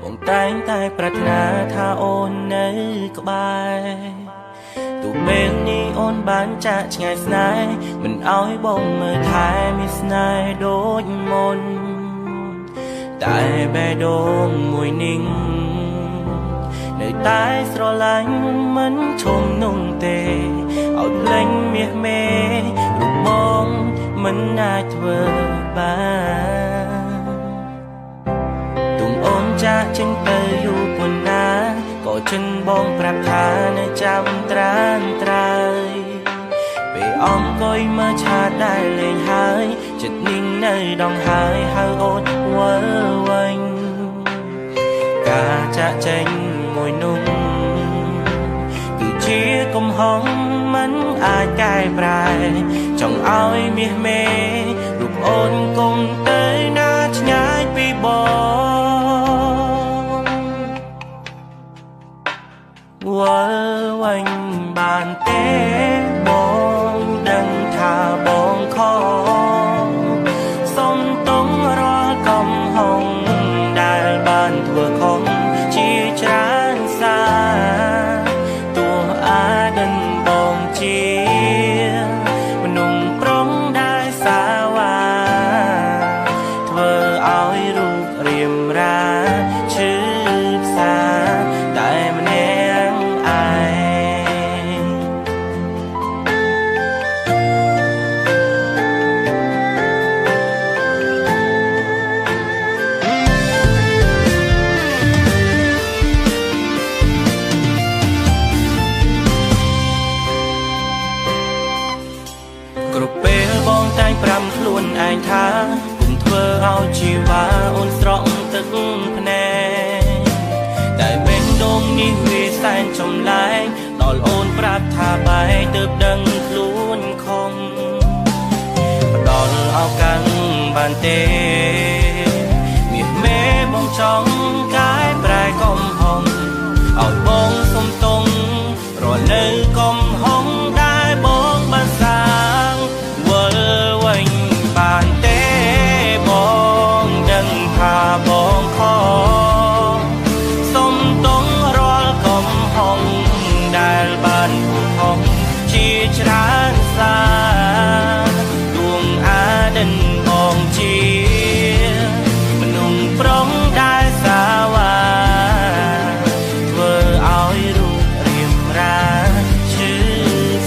បងតែងតែប្រាថ្នាថាអូននៅក្បែរទោះពេលនេះអូនបានចាកឆ្ងាយស្នេហ៍មិនអោយបងមើលថែមានស្នេហ៍ដូចមុនតែបេះដូងមួយនឹងនៅតែស្រឡាញ់មិនឈុំនោះទេឲ្យភ្លេងមាសមេរូបបងមិនអាចធ្វើបានទុំអូនចាកចេញទៅយូរប៉ុណ្ណាក៏ចិនបងប្រាប់ថានៅចាំត្រានត្រើយពេលអង្គុយមើលឆាតដែលលេងហើយចិត្តนิ่งនៅដងហើយហៅអូនវិលវិញការចាកចេញមួយនោះគឺជាកំហុសមិនអាចកែប្រែចង់ឲ្យមាសមេរូបអូនគង់ទៅណាឆ្ងាយពីបងវិលវិញបានទេបងដឹងថាបងខំសុំទុំរាល់កំហុសដែលបានធ្វើខុសជាច្រើនសារទោះអាដិនបងជាមនុស្សប្រុងដែលសាវាធ្វើឲ្យរូបរាមរាឈឺផ្សាតែម្នាក់ឯងគ្រប់ពេលបងតែងប្រាំខ្លួនឯងថាគុំធ្វើឲ្យជីវ៉ាអូនស្រក់ទឹកភ្នែកតែបេះដូងនេះវាសែនចម្លែកដល់អូនប្រាប់ថាបែកទើបដឹងខ្លួនខំផ្ដល់ឱកាសបានទេមាសមេបងចង់កែប្រែកំហុសឲ្យបងសុំទុំរលនៅកំហុសដែលបងបានសាងវិលវិញបានទេបងដឹងថាបងខំសុំទុំរាល់កំហុសដែលបានខំជាច្រើនសារដួងអាដិនបងជាមនុស្សប្រុងដែលសាវាធ្វើឲ្យរូបរាមរាឈឺ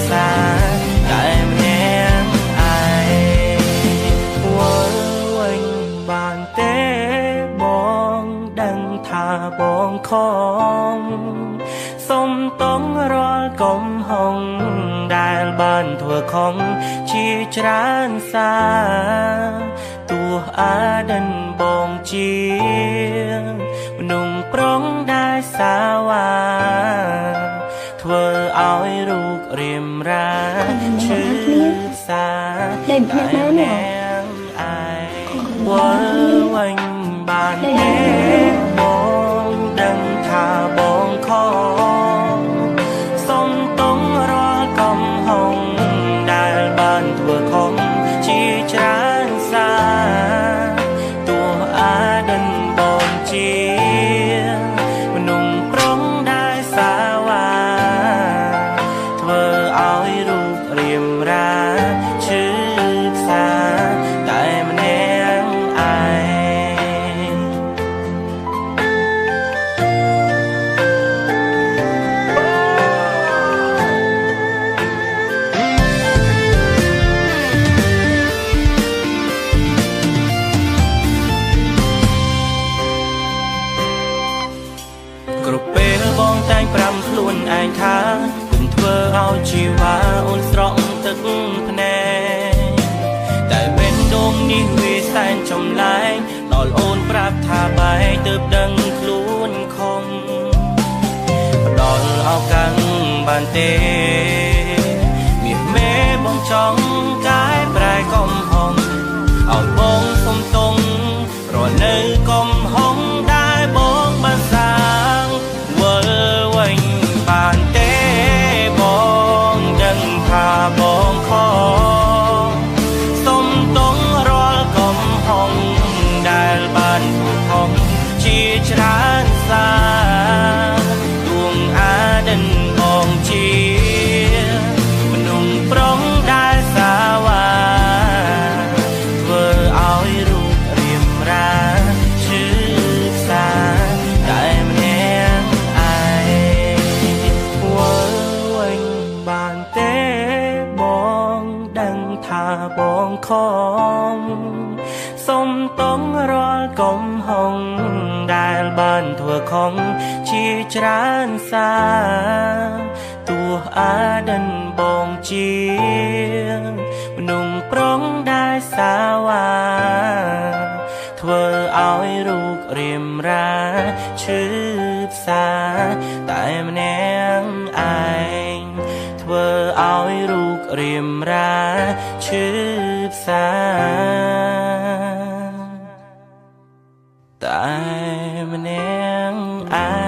សាតែម្នាក់ឯងវិលវិញបានទេបងដឹងថាបងខំសុំទុំរាល់កំហុសដែលបានធ្វើខំជាច្រើនសារទោះអាដិនបងជាមនុស្សប្រុងដែលសាវាធ្វើឲ្យរូបរាមរាឈឺសាតែម្នាក់ឯងវិលវិញបានទេបងដឹងថាបងខំសុំទុំរាល់កំហុសដែលបានធ្វើខំជាច្រើនសារទោះអាដិនបងជាមនុស្សប្រុងដែលសាវាធ្វើឲ្យរូបរាមរាឈឺផ្សាតែម្នាក់ឯងគ្រប់ពេលបងតែងប្រាំខ្លួនឯងថាគុំធ្វើឲ្យជីវ៉ាអូនស្រក់ទឹកភ្នែកតែបេះដូងនេះវាសែនចម្លែកដល់អូនប្រាប់ថាបែកទើបដឹងខ្លួនខំផ្ដល់ឱកាសបានទេមាសមេបងចង់កែប្រែកំហុសឲ្យបងសុំទុំរលនៅកំហុសដែលបងបានសាងវិលវិញបានទេបងដឹងថាបងខំសុំទុំរាល់កំហុសដែលបានខំជាច្រើន ជាច្រើនសាទោះអាដិនបងជាមនុស្សប្រុងដែលសាវាធ្វើឲ្យរូបរៀមរាឈឺផ្សាតែម្នាក់ឯងធ្វើឲ្យរូបរៀមរាឈឺផ្សាតែម្នាក់ឯង